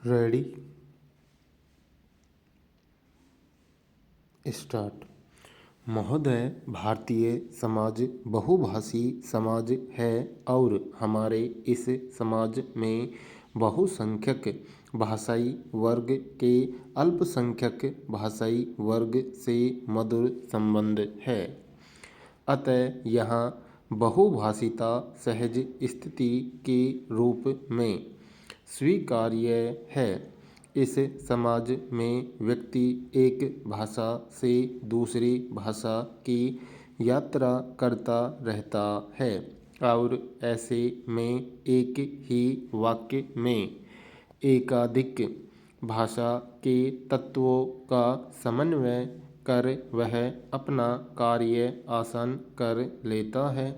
Ready start. महोदय, भारतीय समाज बहुभाषी समाज है और हमारे इस समाज में बहुसंख्यक भाषाई वर्ग के अल्पसंख्यक भाषाई वर्ग से मधुर संबंध है। अतः यहाँ बहुभाषिता सहज स्थिति के रूप में स्वीकार्य है। इस समाज में व्यक्ति एक भाषा से दूसरी भाषा की यात्रा करता रहता है और ऐसे में एक ही वाक्य में एकाधिक भाषा के तत्वों का समन्वय कर वह अपना कार्य आसान कर लेता है।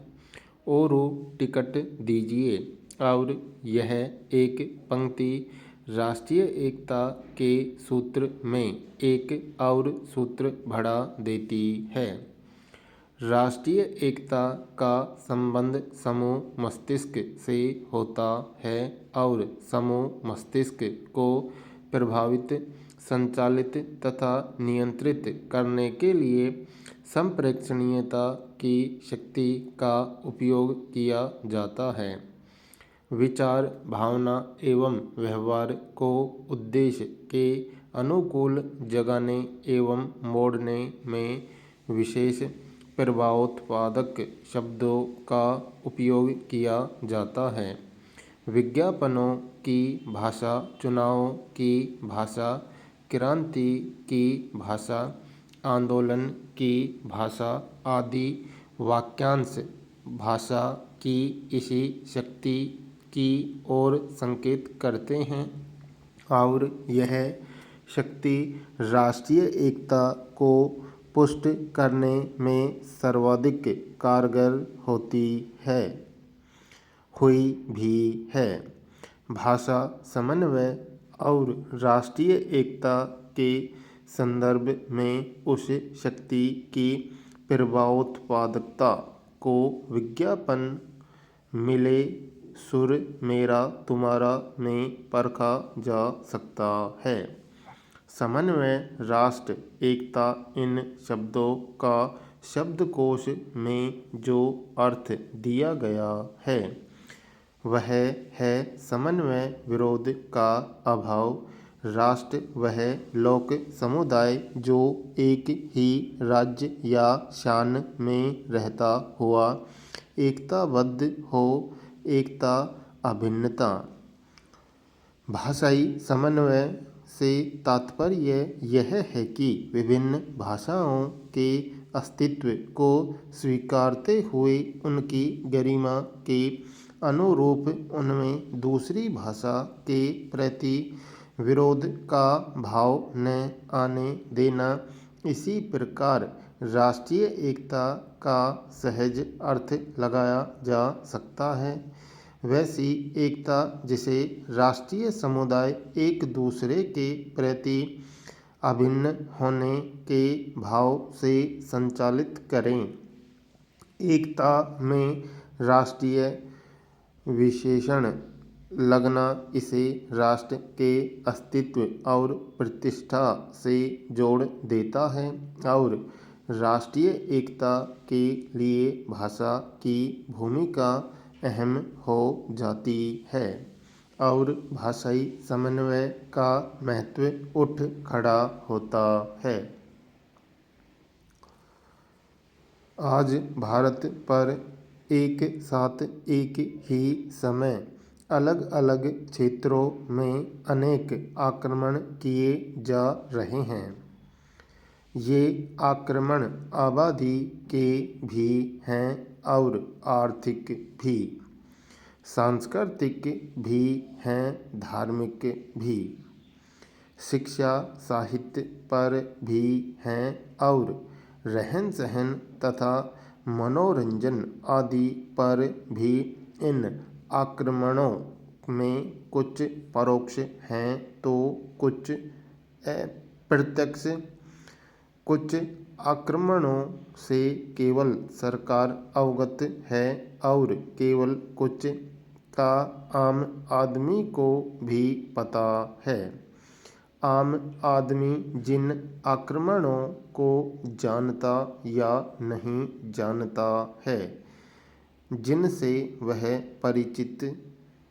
ओरो टिकट दीजिए। और यह एक पंक्ति राष्ट्रीय एकता के सूत्र में एक और सूत्र बढ़ा देती है। राष्ट्रीय एकता का संबंध समूह मस्तिष्क से होता है और समूह मस्तिष्क को प्रभावित, संचालित तथा नियंत्रित करने के लिए संप्रेषणीयता की शक्ति का उपयोग किया जाता है। विचार, भावना एवं व्यवहार को उद्देश्य के अनुकूल जगाने एवं मोड़ने में विशेष प्रभावोत्पादक शब्दों का उपयोग किया जाता है। विज्ञापनों की भाषा, चुनावों की भाषा, क्रांति की भाषा, आंदोलन की भाषा आदि वाक्यांश भाषा की इसी शक्ति की ओर संकेत करते हैं और यह शक्ति राष्ट्रीय एकता को पुष्ट करने में सर्वाधिक कारगर होती है, हुई भी है। भाषा समन्वय और राष्ट्रीय एकता के संदर्भ में उस शक्ति की प्रभावोत्पादकता को विज्ञापन मिले सुर मेरा तुम्हारा में परखा जा सकता है। समन्वय, राष्ट्र, एकता इन शब्दों का शब्दकोश में जो अर्थ दिया गया है वह है समन्वय विरोध का अभाव। राष्ट्र वह लोक समुदाय जो एक ही राज्य या शान में रहता हुआ एकताबद्ध हो। एकता, अभिन्नता। भाषाई समन्वय से तात्पर्य यह है कि विभिन्न भाषाओं के अस्तित्व को स्वीकारते हुए उनकी गरिमा के अनुरूप उनमें दूसरी भाषा के प्रति विरोध का भाव न आने देना। इसी प्रकार राष्ट्रीय एकता का सहज अर्थ लगाया जा सकता है वैसी एकता जिसे राष्ट्रीय समुदाय एक दूसरे के प्रति अभिन्न होने के भाव से संचालित करें। एकता में राष्ट्रीय विशेषण लगना इसे राष्ट्र के अस्तित्व और प्रतिष्ठा से जोड़ देता है और राष्ट्रीय एकता के लिए भाषा की भूमिका अहम हो जाती है और भाषाई समन्वय का महत्व उठ खड़ा होता है। आज भारत पर एक साथ एक ही समय अलग अलग क्षेत्रों में अनेक आक्रमण किए जा रहे हैं। ये आक्रमण आबादी के भी हैं और आर्थिक भी, सांस्कृतिक भी हैं, धार्मिक भी, शिक्षा साहित्य पर भी हैं और रहन सहन तथा मनोरंजन आदि पर भी। इन आक्रमणों में कुछ परोक्ष हैं तो कुछ अप्रत्यक्ष। कुछ आक्रमणों से केवल सरकार अवगत है और केवल कुछ का आम आदमी को भी पता है। आम आदमी जिन आक्रमणों को जानता या नहीं जानता है, जिनसे वह परिचित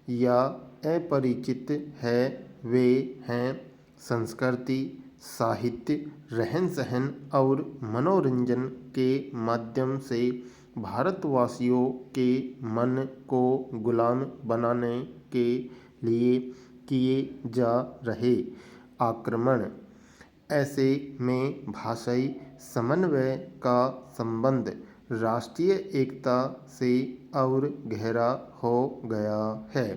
या अपरिचित है, वे हैं संस्कृति, साहित्य, रहन सहन और मनोरंजन के माध्यम से भारतवासियों के मन को गुलाम बनाने के लिए किए जा रहे आक्रमण। ऐसे में भाषाई समन्वय का संबंध राष्ट्रीय एकता से और गहरा हो गया है।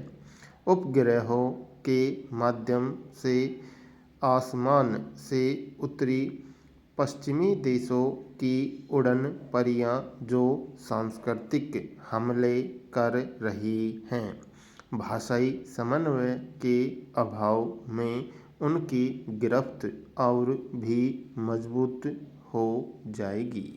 उपग्रहों के माध्यम से आसमान से उत्तरी पश्चिमी देशों की उड़न परियां जो सांस्कृतिक हमले कर रही हैं, भाषाई समन्वय के अभाव में उनकी गिरफ्त और भी मजबूत हो जाएगी।